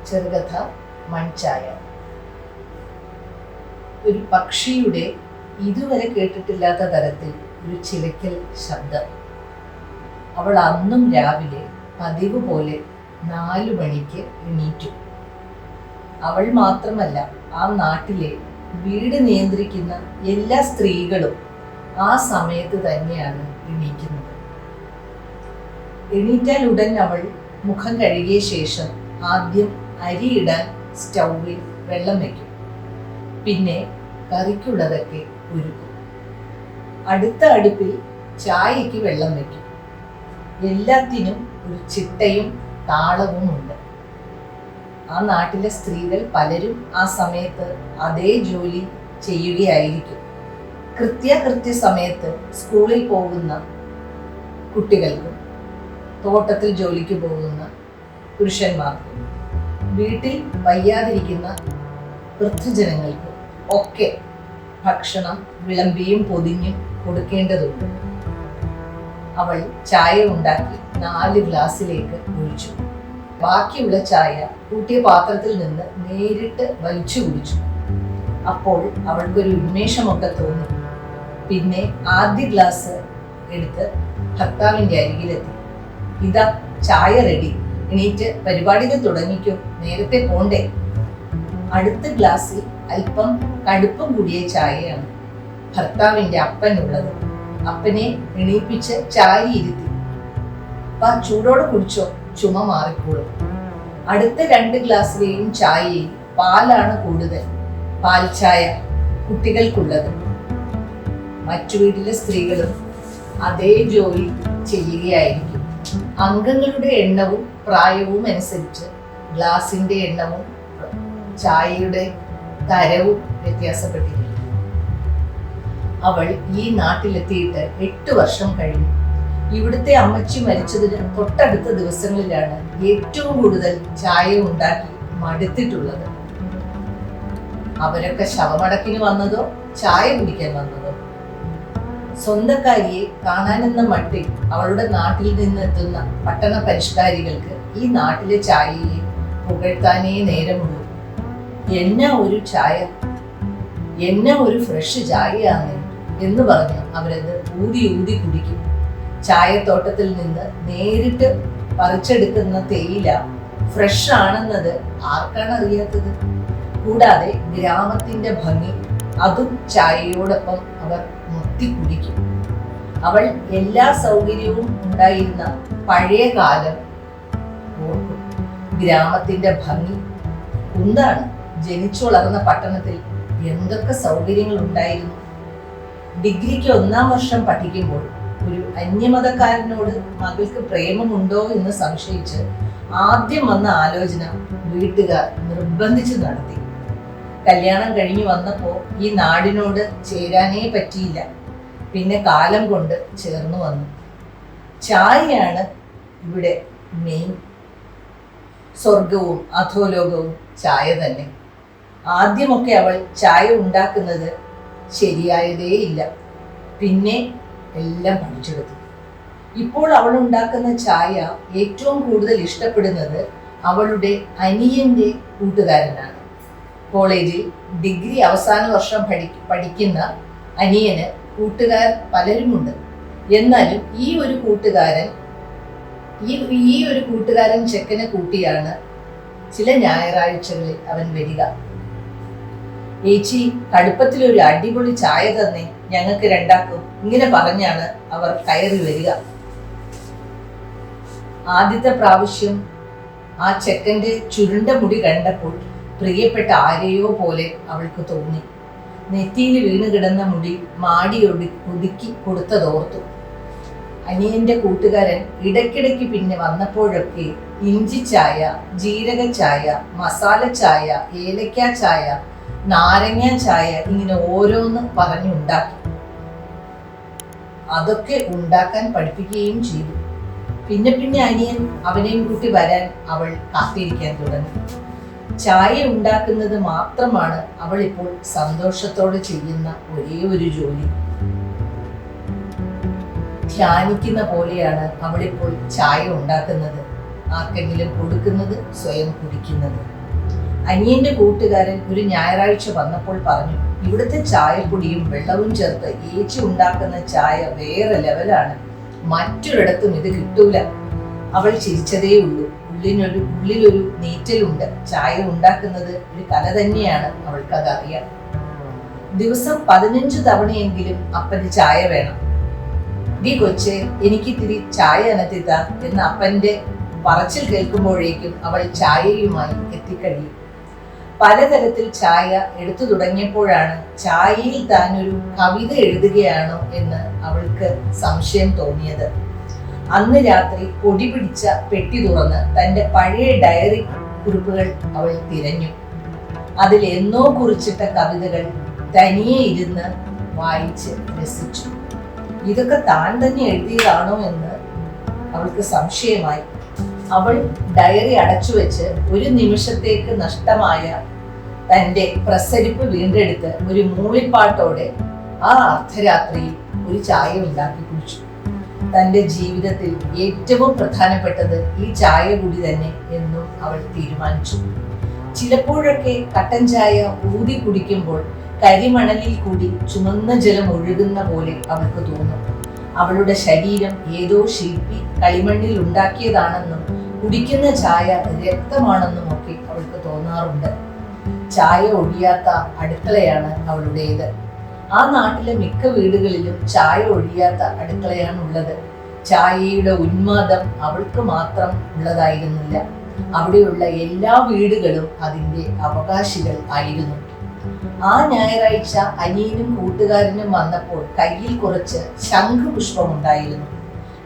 ചെറുകഥ മൺചായ. ഒരു പക്ഷിയുടെ ഇതുവരെ കേട്ടിട്ടില്ലാത്ത തരത്തിൽ ഒരു ചിലക്കൽ ശബ്ദം. അവൾ അന്നും രാവിലെ പതിവ് പോലെ 4 മണിക്ക് എണീറ്റു. അവൾ മാത്രമല്ല, ആ നാട്ടിലെ വീട് നിയന്ത്രിക്കുന്ന എല്ലാ സ്ത്രീകളും ആ സമയത്ത് തന്നെയാണ് എണീക്കുന്നത്. എണീറ്റാൽ ഉടൻ അവൾ മുഖം കഴുകിയ ശേഷം ആദ്യം അരിയിടാൻ സ്റ്റൗവിൽ വെള്ളം വയ്ക്കും. പിന്നെ കറിക്കുള്ളതൊക്കെ ഒരുക്കും. അടുത്ത അടുപ്പിൽ ചായയ്ക്ക് വെള്ളം വയ്ക്കും. എല്ലാത്തിനും ഒരു ചിട്ടയും താളവും ഉണ്ട്. ആ നാട്ടിലെ സ്ത്രീകൾ പലരും ആ സമയത്ത് അതേ ജോലി ചെയ്യുകയായിരിക്കും. കൃത്യ സമയത്ത് സ്കൂളിൽ പോകുന്ന കുട്ടികൾക്കും തോട്ടത്തിൽ ജോലിക്ക് പോകുന്ന പുരുഷന്മാർക്കും വീട്ടിൽ വയ്യാതിരിക്കുന്ന വൃദ്ധജനങ്ങൾക്കും ഒക്കെ ഭക്ഷണം വിളമ്പിയും പൊതിഞ്ഞും കൊടുക്കേണ്ടതുണ്ട്. അവൾ ചായ ഉണ്ടാക്കി 4 ഗ്ലാസ്സിലേക്ക് ഒഴിച്ചു. ബാക്കിയുള്ള ചായ കൂട്ടിയ പാത്രത്തിൽ നിന്ന് നേരിട്ട് വലിച്ചു കുടിച്ചു. അപ്പോൾ അവൾക്കൊരു ഉന്മേഷമൊക്കെ തോന്നി. പിന്നെ ആദ്യ ഗ്ലാസ് എടുത്ത് ഭർത്താവിൻ്റെ അരികിലെത്തി. ഇതാ ചായ റെഡി, എണീറ്റ് പരിപാടികൾ തുടങ്ങിക്കോ, നേരത്തെ പോണ്ടേ. അടുത്ത ഗ്ലാസ്സിൽ അല്പം കടുപ്പം കൂടിയ ചായയാണ് ഭർത്താവിൻ്റെ അപ്പനുള്ളത്. അപ്പനെ എണീപ്പിച്ച് ചായ ഇരുത്തി. ചൂടോടെ കുടിച്ചോ, ചുമ മാറിക്കോളും. അടുത്ത 2 ഗ്ലാസ്സിലെയും ചായയിൽ പാലാണ് കൂടുതൽ. പാൽ ചായ കുട്ടികൾക്കുള്ളത്. മറ്റു വീട്ടിലെ സ്ത്രീകളും അതേ ജോലി ചെയ്യുകയായിരിക്കും. അംഗങ്ങളുടെ എണ്ണവും പ്രായവും അനുസരിച്ച് ഗ്ലാസിന്റെ എണ്ണവും ചായയുടെ തരവും വ്യത്യാസപ്പെട്ടിരിക്കും. അവൾ ഈ നാട്ടിലെത്തിയിട്ട് 8 വർഷം കഴിഞ്ഞു. ഇവിടുത്തെ അമ്മച്ചി മരിച്ചതിന് തൊട്ടടുത്ത ദിവസങ്ങളിലാണ് ഏറ്റവും കൂടുതൽ ചായ ഉണ്ടാക്കി മടുത്തിട്ടുള്ളത്. അവരൊക്കെ ശവമടക്കിന് വന്നതോ ചായ കുടിക്കാൻ വന്നതോ? സ്വന്തക്കാരിയെ കാണാനെന്ന മട്ടിൽ അവളുടെ നാട്ടിൽ നിന്നെത്തുന്ന പട്ടണ പരിഷ്കാരികൾക്ക് ഈ നാട്ടിലെ ചായയെ പുകഴ്ത്താനേ നേരമുള്ളൂ. എന്നാ ഒരു ചായ, എന്നാ ഒരു ഫ്രഷ് ചായയാണ് എന്ന് പറഞ്ഞ് അവരത് ഊതി കുടിക്കും. ചായത്തോട്ടത്തിൽ നിന്ന് നേരിട്ട് പറിച്ചെടുക്കുന്ന തേയില ഫ്രഷ് ആണെന്നത് ആർക്കാണ് അറിയാത്തത്? കൂടാതെ ഗ്രാമത്തിന്റെ ഭംഗി അതും ചായയോടൊപ്പം അവർ മുത്തി കുടിക്കും. അവൾ എല്ലാ സൗകര്യവും ഉണ്ടായിരുന്ന പഴയ കാലം ഓർക്കും. ഗ്രാമത്തിന്റെ ഭംഗി എന്താണ്? ജനിച്ചു വളർന്ന പട്ടണത്തിൽ എന്തൊക്കെ സൗകര്യങ്ങൾ ഉണ്ടായിരുന്നു. ഡിഗ്രിക്ക് 1-ാം വർഷം പഠിക്കുമ്പോൾ ഒരു അന്യമതക്കാരനോട് മകൾക്ക് പ്രേമമുണ്ടോ എന്ന് സംശയിച്ച് ആദ്യം വന്ന ആലോചന വീട്ടുകാർ നിർബന്ധിച്ച് നടത്തി. കല്യാണം കഴിഞ്ഞു വന്നപ്പോ ഈ നാടിനോട് ചേരാനേ പറ്റിയില്ല. പിന്നെ കാലം കൊണ്ട് ചേർന്നു വന്നു. ചായയാണ് ഇവിടെ മെയിൻ. സ്വർഗവും അധോലോകവും ചായ തന്നെ. ആദ്യമൊക്കെ അവൾ ചായ ഉണ്ടാക്കുന്നത് ശരിയായതേ ഇല്ല. പിന്നെ എല്ലാം പഠിച്ചെടുത്തു. ഇപ്പോൾ അവൾ ഉണ്ടാക്കുന്ന ചായ ഏറ്റവും കൂടുതൽ ഇഷ്ടപ്പെടുന്നത് അവളുടെ അനിയന്റെ കൂട്ടുകാരനാണ്. കോളേജിൽ ഡിഗ്രി അവസാന വർഷം പഠിക്കുന്ന അനിയന് കൂട്ടുകാർ പലരുമുണ്ട്. എന്നാലും ഈ ഒരു കൂട്ടുകാരൻ ചെക്കനെ കൂട്ടിയാണ് ചില ഞായറാഴ്ചകളിൽ അവൻ വരിക. ഏച്ചി, കടുപ്പത്തിലൊരു അടിപൊളി ചായ തന്നെ, ഞങ്ങൾക്ക് രണ്ടാക്കും, ഇങ്ങനെ പറഞ്ഞാണ് അവർ കയറി വരിക. ആദ്യത്തെ പ്രാവശ്യം ആ ചെക്കൻ്റെ ചുരുണ്ട മുടി കണ്ടപ്പോൾ പ്രിയപ്പെട്ട ആരെയോ പോലെ അവൾക്ക് തോന്നി. നെറ്റിയിൽ വീണ് കിടന്ന മുടി ഒതുക്കി കൊടുത്തതോർത്തു. അനിയന്റെ കൂട്ടുകാരൻ ഇടയ്ക്കിടയ്ക്ക് പിന്നെ വന്നപ്പോഴൊക്കെ ഇഞ്ചി ചായ, ജീരക ചായ, മസാല ചായ, ഏലക്ക ചായ, നാരങ്ങ ചായ, ഇങ്ങനെ ഓരോന്ന് പറഞ്ഞുണ്ടാക്കി. അതൊക്കെ ഉണ്ടാക്കാൻ പഠിപ്പിക്കുകയും ചെയ്തു. പിന്നെ അനിയൻ അവനെയും കൂട്ടി വരാൻ അവൾ കാത്തിരിക്കാൻ തുടങ്ങി. ചായ ഉണ്ടാക്കുന്നത് മാത്രമാണ് അവൾ ഇപ്പോൾ സന്തോഷത്തോടെ ചെയ്യുന്ന ഒരേ ഒരു ജോലി. ധ്യാനിക്കുന്ന പോലെയാണ് അവളിപ്പോൾ ചായ ഉണ്ടാക്കുന്നത്, ആർക്കെങ്കിലും കൊടുക്കുന്നത്, സ്വയം കുടിക്കുന്നത്. അനിയന്റെ കൂട്ടുകാരൻ ഒരു ഞായറാഴ്ച വന്നപ്പോൾ പറഞ്ഞു, ഇവിടുത്തെ ചായപ്പൊടിയും വെള്ളവും ചേർത്ത് ഏച്ചി ഉണ്ടാക്കുന്ന ചായ വേറെ ലെവലാണ്, മറ്റൊരിടത്തും ഇത് കിട്ടൂല. അവൾ ചിരിച്ചതേ ഉള്ളൂ. ഉള്ളിലൊരു നീറ്റലുണ്ട്. ചായ ഉണ്ടാക്കുന്നത് ഒരു കല തന്നെയാണ്, അവൾക്കതറിയാം. ദിവസം 15 തവണയെങ്കിലും അപ്പന് ചായ വേണം. "ഡി കൊച്ചേ, എനിക്കിത്തിരി ചായ അനത്തിത്ത" എന്ന അപ്പന്റെ പറച്ചിൽ കേൾക്കുമ്പോഴേക്കും അവൾ ചായയുമായി എത്തിക്കഴിയും. പലതരത്തിൽ ചായ എടുത്തു തുടങ്ങിയപ്പോഴാണ് ചായയിൽ താനൊരു കവിത എഴുതുകയാണോ എന്ന് അവൾക്ക് സംശയം തോന്നിയത്. അന്ന് രാത്രി പൊടി പിടിച്ച പെട്ടി തുറന്ന് തന്റെ പഴയ ഡയറി കുറിപ്പുകൾ അവൾ തിരഞ്ഞു. അതിൽ എന്നോ കുറിച്ചിട്ട കവിതകൾ തനിയെ ഇരുന്ന് വായിച്ച് രസിച്ചു. ഇതൊക്കെ താൻ തന്നെ എഴുതിയതാണോ എന്ന് അവൾക്ക് സംശയമായി. അവൾ ഡയറി അടച്ചു വെച്ച് ഒരു നിമിഷത്തേക്ക് നഷ്ടമായ തന്റെ പ്രസരിപ്പ് വീണ്ടെടുത്ത് ഒരു മൂളിപ്പാട്ടോടെ ആ അർദ്ധരാത്രിയിൽ ഒരു ചായ ഉണ്ടാക്കി കുടിച്ചു. തന്റെ ജീവിതത്തിൽ ഏറ്റവും പ്രധാനപ്പെട്ടത് ഈ ചായ കൂടി തന്നെ എന്നും അവൾ തീരുമാനിച്ചു. ചിലപ്പോഴൊക്കെ കട്ടൻ ചായ ഊതി കുടിക്കുമ്പോൾ കരിമണലിൽ കൂടി ചുമന്ന ജലം ഒഴുകുന്ന പോലെ അവൾക്ക് തോന്നും. അവളുടെ ശരീരം ഏതോ ശില്പി കളിമണ്ണിൽ ഉണ്ടാക്കിയതാണെന്നും കുടിക്കുന്ന ചായ രക്തമാണെന്നും ഒക്കെ അവൾക്ക് തോന്നാറുണ്ട്. ചായ ഒഴിയാത്ത അടുക്കളയാണ് അവളുടേത്. ആ നാട്ടിലെ മിക്ക വീടുകളിലും ചായ ഒഴിയാത്ത അടുക്കളയാണ് ഉള്ളത്. ചായയുടെ ഉന്മാദം അവൾക്ക് മാത്രം ഉള്ളതായിരുന്നില്ല. അവിടെയുള്ള എല്ലാ വീടുകളും അതിൻ്റെ അവകാശികൾ ആയിരുന്നു. ആ ഞായറാഴ്ച അനിയനും കൂട്ടുകാരനും വന്നപ്പോൾ കയ്യിൽ കുറച്ച് ശംഖുപുഷ്പം ഉണ്ടായിരുന്നു.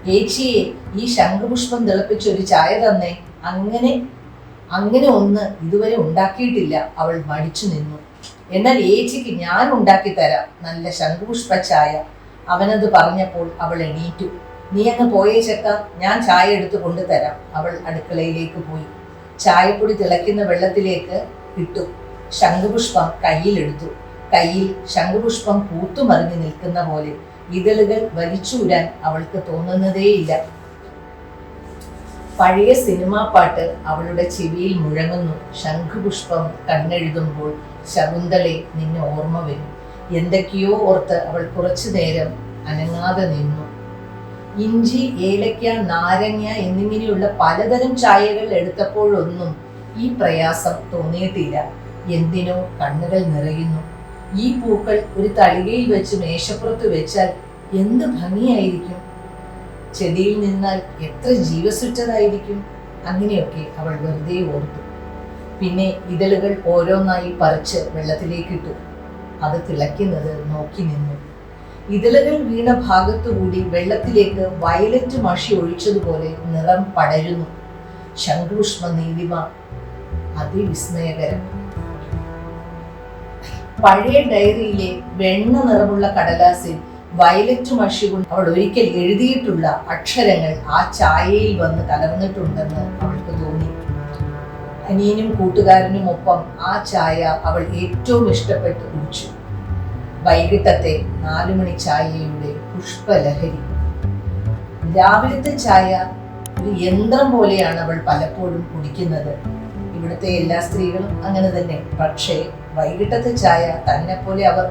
"ഏച്ചിയെ, ഈ ശംഖുപുഷ്പം തിളപ്പിച്ചൊരു ചായ തന്നേ." അങ്ങനെ ഒന്ന് ഇതുവരെ ഉണ്ടാക്കിയിട്ടില്ല. അവൾ മടിച്ചു നിന്നു. "എന്നാൽ ഏച്ചിക്ക് ഞാൻ ഉണ്ടാക്കി തരാം നല്ല ശംഖുപുഷ്പ ചായ." അവനത് പറഞ്ഞപ്പോൾ അവൾ എണീറ്റു. "നീ അങ്ങ് പോയേ ചെക്ക, ഞാൻ ചായ എടുത്ത് കൊണ്ടുതരാം." അവൾ അടുക്കളയിലേക്ക് പോയി. ചായപ്പൊടി തിളയ്ക്കുന്ന വെള്ളത്തിലേക്ക് ഇട്ടു. ശംഖുപുഷ്പം കയ്യിലെടുത്തു. കയ്യിൽ ശംഖുപുഷ്പം പൂത്തുമറിഞ്ഞു നിൽക്കുന്ന പോലെ ഇതളുകൾ വലിച്ചൂരാൻ അവൾക്ക് തോന്നുന്നതേയില്ല. പഴയ സിനിമാ പാട്ട് അവളുടെ ചെവിയിൽ മുഴങ്ങുന്നു. "ശംഖുപുഷ്പം കണ്ണെഴുതുമ്പോൾ ശകുന്തളെ നിന്നെ ഓർമ്മ വരും." എന്തൊക്കെയോ ഓർത്ത് അവൾ കുറച്ചു നേരം അനങ്ങാതെ നിന്നു. ഇഞ്ചി, ഏലക്ക, നാരങ്ങ എന്നിങ്ങനെയുള്ള പലതരം ചായകൾ എടുത്തപ്പോഴൊന്നും ഈ പ്രയാസം തോന്നിയിട്ടില്ല. എന്തിനോ കണ്ണുകൾ നിറയുന്നു. ഈ പൂക്കൾ ഒരു തളികയിൽ വെച്ച് മേശപ്പുറത്ത് വെച്ചാൽ എന്ത് ഭംഗിയായിരിക്കും, ചെടിയിൽ നിന്നാൽ എത്ര ജീവസുറ്റതായിരിക്കും. അങ്ങനെയൊക്കെ അവൾ വെറുതെ ഓർത്തു. പിന്നെ ഇതളുകൾ ഓരോന്നായി പറിച്ച് വെള്ളത്തിലേക്കിട്ടു. അത് തിളയ്ക്കുന്നത് നോക്കി നിന്നു. ഇതളുകൾ വീണ ഭാഗത്തുകൂടി വെള്ളത്തിലേക്ക് വയലറ്റ് മഷി ഒഴിച്ചതുപോലെ നിറം പടരുന്നു. ശംഖുപുഷ്പ നീലിമ അതിവിസ്മയകരം. പഴയ ഡയറിയിലെ വെണ്ണ നിറമുള്ള കടലാസിൽ വയലറ്റ് മഷി കൊണ്ട് അവൾ ഒരിക്കൽ എഴുതിയിട്ടുള്ള അക്ഷരങ്ങൾ ആ ചായയിൽ വന്ന് കലർന്നിട്ടുണ്ടെന്ന് അവൾക്ക് തോന്നി. അനിയനും കൂട്ടുകാരനും ഒപ്പം ആ ചായ അവൾ ഏറ്റവും ഇഷ്ടപ്പെട്ട് കുടിച്ചു. വൈകിട്ടത്തെ 4 മണി ചായയുടെ പുഷ്പലഹരി. രാവിലത്തെ ചായ ഒരു യന്ത്രം പോലെയാണ് അവൾ പലപ്പോഴും കുടിക്കുന്നത്. ഇവിടുത്തെ എല്ലാ സ്ത്രീകളും അങ്ങനെ തന്നെ. പക്ഷേ വൈകിട്ടത്തെ ചായ തന്നെ പോലെ അവർ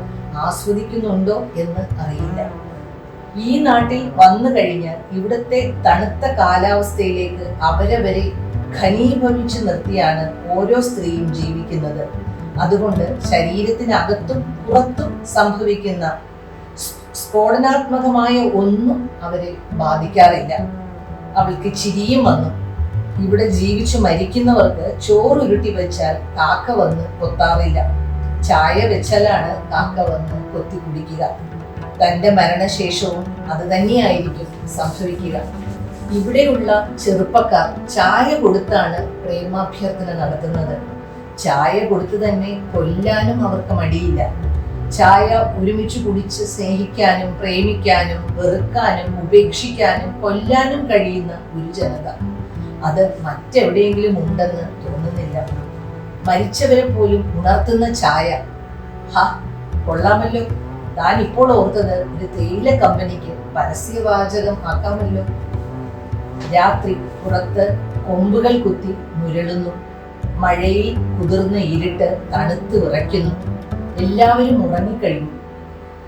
ആസ്വദിക്കുന്നുണ്ടോ എന്ന് അറിയില്ല. ഈ നാട്ടിൽ വന്നു കഴിഞ്ഞാൽ ഇവിടുത്തെ തണുത്ത കാലാവസ്ഥയിലേക്ക് അവരവരെ ഘനീഭവിച്ചു നിർത്തിയാണ് ഓരോ സ്ത്രീയും ജീവിക്കുന്നത്. അതുകൊണ്ട് ശരീരത്തിനകത്തും പുറത്തും സംഭവിക്കുന്ന സ്ഫോടനാത്മകമായ ഒന്നും അവരെ ബാധിക്കാറില്ല. അവൾക്ക് ചിരിയും വന്നു. ഇവിടെ ജീവിച്ചു മരിക്കുന്നവർക്ക് ചോറുരുട്ടി വെച്ചാൽ കാക്ക വന്ന് കൊത്താറില്ല. ചായ വെച്ചാലാണ് കാക്ക വന്ന് കൊത്തി കുടിക്കുക. തന്റെ മരണശേഷവും അത് തന്നെയായിരിക്കും സംഭവിക്കുക. ഇവിടെയുള്ള ചെറുപ്പക്കാർ ചായ കൊടുത്താണ് പ്രേമാഭ്യർത്ഥന നടത്തുന്നത്. ചായ കൊടുത്ത് തന്നെ കൊല്ലാനും അവർക്ക് മടിയില്ല. ചായ ഒരുമിച്ച് കുടിച്ച് സ്നേഹിക്കാനും പ്രേമിക്കാനും വെറുക്കാനും ഉപേക്ഷിക്കാനും കൊല്ലാനും കഴിയുന്ന ഒരു ജനത. അത് മറ്റെവിടെയെങ്കിലും ഉണ്ടെന്ന് തോന്നുന്നില്ല. മരിച്ചവരെ പോലും ഉണർത്തുന്ന ചായ. ഹാ, കൊള്ളാമല്ലോ. താൻ ഇപ്പോൾ ഓർത്തത് ഒരു തേയില കമ്പനിക്ക് പരസ്യവാചകം ആക്കാമല്ലോ. രാത്രി പുറത്ത് കൊമ്പുകൾ കുത്തി മുരളുന്നു. മഴയിൽ കുതിർന്ന ഇരുട്ട് തണുത്ത് വിറയ്ക്കുന്നു. എല്ലാവരും ഉറങ്ങിക്കഴിഞ്ഞു.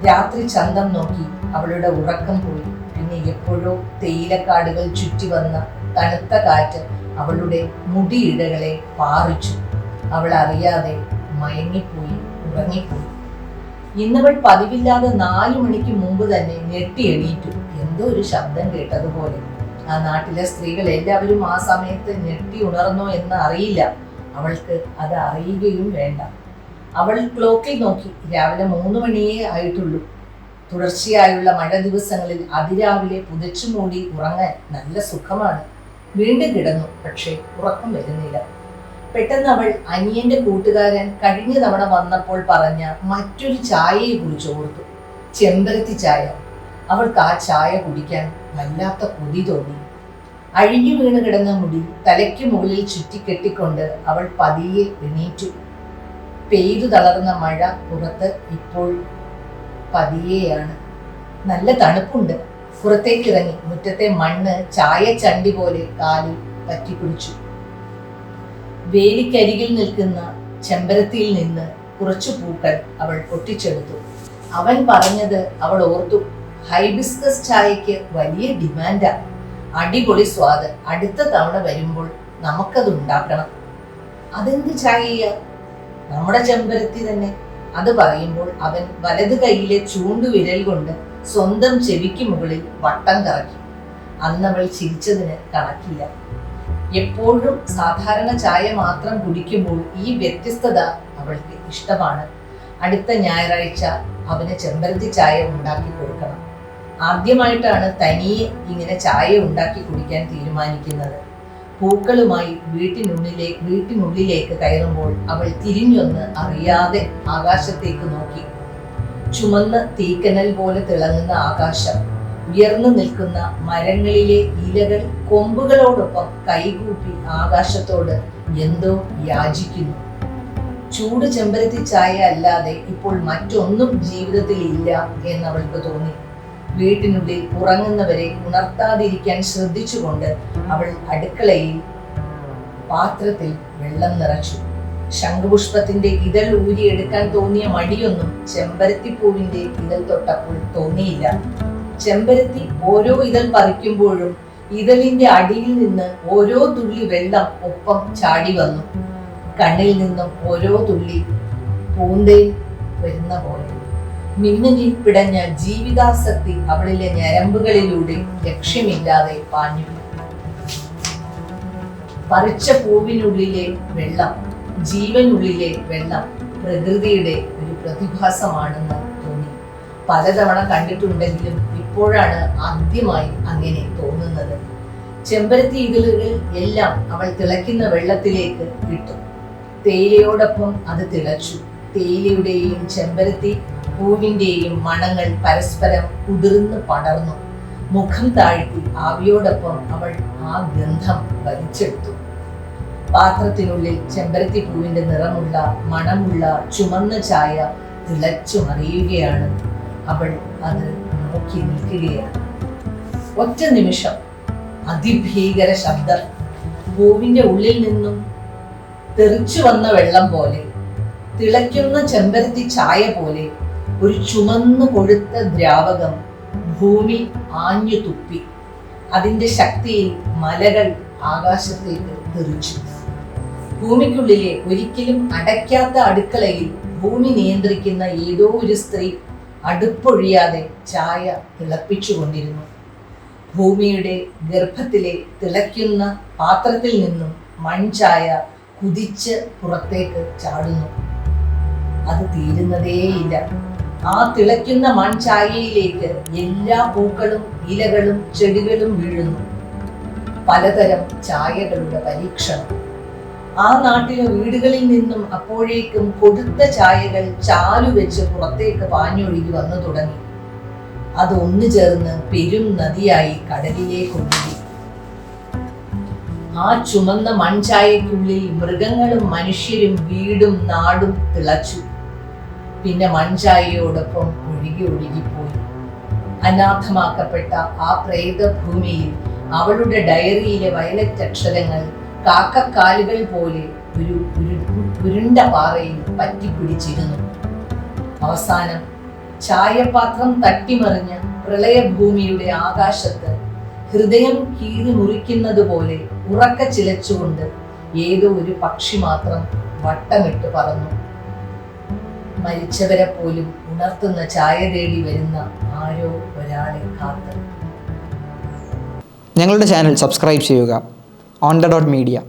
രാത്രി ചന്തം നോക്കി അവളുടെ ഉറക്കം പോയി. പിന്നെ എപ്പോഴോ തേയിലക്കാടുകൾ ചുറ്റി വന്ന തണുത്ത കാറ്റ് അവളുടെ മുടിയിഴകളെ പാറിച്ചു. അവൾ അറിയാതെ മയങ്ങിപ്പോയി, ഉറങ്ങിപ്പോയി. ഇന്നവൾ പതിവില്ലാതെ 4 മണിക്ക് മുമ്പ് തന്നെ ഞെട്ടി എണീറ്റു. എന്തോ ഒരു ശബ്ദം കേട്ടതുപോലെ. ആ നാട്ടിലെ സ്ത്രീകൾ എല്ലാവരും ആ സമയത്ത് ഞെട്ടി ഉണർന്നോ എന്ന് അറിയില്ല. അവൾക്ക് അത് അറിയുകയും വേണ്ട. അവൾ ക്ലോക്കിൽ നോക്കി. രാവിലെ 3 മണിയേ ആയിട്ടുള്ളൂ. തുടർച്ചയായുള്ള മഴ ദിവസങ്ങളിൽ അതിരാവിലെ പുതച്ചു മൂടി ഉറങ്ങാൻ നല്ല സുഖമാണ്. വീണ്ടും കിടന്നു. പക്ഷേ ഉറക്കം വരുന്നില്ല. പെട്ടെന്ന് അവൾ അനിയന്റെ കൂട്ടുകാരൻ കഴിഞ്ഞ തവണ വന്നപ്പോൾ പറഞ്ഞ മറ്റൊരു ചായയെ കുറിച്ച് ഓർത്തു. ചെമ്പരത്തി ചായ. അവൾക്ക് ആ ചായ കുടിക്കാൻ വല്ലാത്ത കൊതി തോന്നി. അഴിഞ്ഞു വീണ് കിടന്ന മുടി തലയ്ക്ക് മുകളിൽ ചുറ്റിക്കെട്ടിക്കൊണ്ട് അവൾ പതിയെ എണീറ്റു. പെയ്തു തളർന്ന മഴ പുറത്ത് ഇപ്പോൾ പതിയെയാണ്. നല്ല തണുപ്പുണ്ട്. പുറത്തേക്കിറങ്ങി മുറ്റത്തെ മണ്ണ് ചായ ചണ്ടി പോലെ കാലിൽ പറ്റിപ്പിടിച്ചു. വേലിക്കരികിൽ നിൽക്കുന്ന ചെമ്പരത്തിയിൽ നിന്ന് കുറച്ചു പൂക്കൾ അവൾ പൊട്ടിച്ചെടുത്തു. അവൻ പറഞ്ഞത് അവൾ ഓർത്തു. ഹൈബിസ്കസ് ചായക്ക് വലിയ ഡിമാൻഡാ. അടിപൊളി സ്വാദ്. അടുത്ത തവണ വരുമ്പോൾ നമുക്കത് ഉണ്ടാക്കണം. അതെന്ത് ചായയാ? നമ്മുടെ ചെമ്പരത്തി തന്നെ. അത് പറയുമ്പോൾ അവൻ വലത് കൈയിലെ ചൂണ്ടുവിരൽ കൊണ്ട് സ്വന്തം ചെവിക്ക് മുകളിൽ വട്ടം കറക്കി. അന്നവൾ ചിരിച്ചതിന് കണക്കില്ല. എപ്പോഴും സാധാരണ ചായ മാത്രം കുടിക്കുമ്പോൾ ഈ വ്യത്യസ്തത അവൾക്ക് ഇഷ്ടമാണ്. അടുത്ത ഞായറാഴ്ച അവന് ചെമ്പരത്തി ചായ ഉണ്ടാക്കി കൊടുക്കണം. ആദ്യമായിട്ടാണ് തനിയെ ഇങ്ങനെ ചായ ഉണ്ടാക്കി കുടിക്കാൻ തീരുമാനിക്കുന്നത്. പൂക്കളുമായി വീട്ടിനുള്ളിലേക്ക് കയറുമ്പോൾ അവൾ തിരിഞ്ഞൊന്ന് അറിയാതെ ആകാശത്തേക്ക് നോക്കി. ചുമന്ന തീക്കനൽ പോലെ തിളങ്ങുന്ന ആകാശം. ഉയർന്നു നിൽക്കുന്ന മരങ്ങളിലെ ഇലകൾ കൊമ്പുകളോടൊപ്പം കൈകൂപ്പി ആകാശത്തോട് എന്തോ യാചിക്കുന്നു. ചൂട് ചെമ്പരത്തി ചായ അല്ലാതെ ഇപ്പോൾ മറ്റൊന്നും ജീവിതത്തിൽ ഇല്ല എന്നവൾക്ക് തോന്നി. വീട്ടിനുള്ളിൽ ഉറങ്ങുന്നവരെ ഉണർത്താതിരിക്കാൻ ശ്രദ്ധിച്ചുകൊണ്ട് അവൾ അടുക്കളയിൽ പാത്രത്തിൽ വെള്ളം നിറച്ചു. ശംഖുപുഷ്പത്തിന്റെ ഇതൾ ഊരിയെടുക്കാൻ തോന്നിയ മടിയൊന്നും ചെമ്പരത്തിപ്പൂവിന്റെ ഇതൾ തൊട്ടപ്പോൾ തോന്നിയില്ല. ചെമ്പരത്തി ഓരോ ഇതൾ പറിക്കുമ്പോഴും ഇതളിന്റെ അടിയിൽ നിന്ന് ഓരോ തുള്ളി വെള്ളം ഒപ്പം ചാടി വന്നു. കണ്ണിൽ നിന്നും ഓരോ തുള്ളി പൂന്തേൻ വരുന്ന പോലെ. മിന്നലിൽ പിടഞ്ഞ ജീവിതാസക്തി അവളിലെ ഞരമ്പുകളിലൂടെ ലക്ഷ്യമില്ലാതെ പാഞ്ഞു. പറിച്ച പൂവിനുള്ളിലെ വെള്ളം, ജീവനുള്ളിലെ വെള്ളം പ്രകൃതിയുടെ ഒരു പ്രതിഭാസമാണെന്ന് തോന്നി. പലതവണ കണ്ടിട്ടുണ്ടെങ്കിലും ഇപ്പോഴാണ് ആദ്യമായി അങ്ങനെ തോന്നുന്നത്. ചെമ്പരത്തി ഇതളുകൾ എല്ലാം അവൾ തിളയ്ക്കുന്ന വെള്ളത്തിലേക്ക് ഇട്ടു. തേയിലയോടൊപ്പം അത് തിളച്ചു. തേയിലയുടെയും ചെമ്പരത്തി പൂവിന്റെയും മണങ്ങൾ പരസ്പരം കുതിർന്ന് പടർന്നു. മുഖം താഴ്ത്തി ആവിയോടൊപ്പം അവൾ ആ ഗന്ധം വലിച്ചെടുത്തു. പാത്രത്തിനുള്ളിൽ ചെമ്പരത്തി പൂവിന്റെ നിറമുള്ള മണമുള്ള ചുമന്ന ചായ തിളച്ചു മറിയുകയാണ്. അവൾ അത് നോക്കി നിൽക്കുകയാണ്. ഒറ്റ നിമിഷം അതിഭീകര ശബ്ദം. പൂവിന്റെ ഉള്ളിൽ നിന്നും തെറിച്ചു വന്ന വെള്ളം പോലെ, തിളയ്ക്കുന്ന ചെമ്പരത്തി ചായ പോലെ ഒരു ചുമന്നു കൊഴുത്ത ദ്രാവകം ഭൂമി ആഞ്ഞു തുപ്പി. അതിന്റെ ശക്തിയിൽ മലകൾ ആകാശത്തേക്ക് തെറിച്ചു. ഭൂമിക്കുള്ളിലെ ഒരിക്കലും അടയ്ക്കാത്ത അടുക്കളയിൽ ഭൂമി നിയന്ത്രിക്കുന്ന ഏതോ ഒരു സ്ത്രീ അടുപ്പൊഴിയാതെ ചായ തിളപ്പിച്ചുകൊണ്ടിരുന്നു. ഭൂമിയുടെ ഗർഭത്തിലെ തിളയ്ക്കുന്ന പാത്രത്തിൽ നിന്നും മൺചായ കുതിച്ച് പുറത്തേക്ക് ചാടുന്നു. അത് തീരുന്നതേയില്ല. ആ തിളയ്ക്കുന്ന മൺചായയിലേക്ക് എല്ലാ പൂക്കളും ഇലകളും ചെടികളും വീഴുന്നു. പലതരം ചായകളുടെ പരീക്ഷണം. ആ നാട്ടിലെ വീടുകളിൽ നിന്നും അപ്പോഴേക്കും കൊടുത്ത ചായകൾ ചാലുവെച്ച് പുറത്തേക്ക് പാഞ്ഞൊഴുകി വന്നു തുടങ്ങി. അത് ഒന്നു ചേർന്ന് പെരും നദിയായി കടലിലേക്ക് ഒഴുകി. ആ ചുമന്ന മൺചായയ്ക്കുള്ളിൽ മൃഗങ്ങളും മനുഷ്യരും വീടും നാടും തിളച്ചു. പിന്നെ മൺചായയോടൊപ്പം ഒഴുകിപ്പോയി. അനാഥമാക്കപ്പെട്ട ആ പ്രേതഭൂമിയിൽ അവളുടെ ഡയറിയിലെ വയലറ്റ് അക്ഷരങ്ങൾ കാക്കക്കാലുകൾ പോലെ ഒരു ഉരുണ്ട പാറയിൽ പറ്റിപ്പിടിച്ചിരുന്നു. അവസാനം ചായപാത്രം തട്ടിമറിഞ്ഞ് പ്രളയഭൂമിയുടെ ആകാശത്ത് ഹൃദയം കീറി മുറിക്കുന്നത് പോലെ ഉറക്ക ചിലച്ചുകൊണ്ട് ഏതോ ഒരു പക്ഷി മാത്രം വട്ടമിട്ട് പറന്നു. മരിച്ചവരെ പോലും ഉണർത്തുന്ന ചായ തേടി വരുന്ന ആരോ ഒരാളെ കാത്ത്. ഞങ്ങളുടെ ചാനൽ സബ്സ്ക്രൈബ് ചെയ്യുക. On the dot media.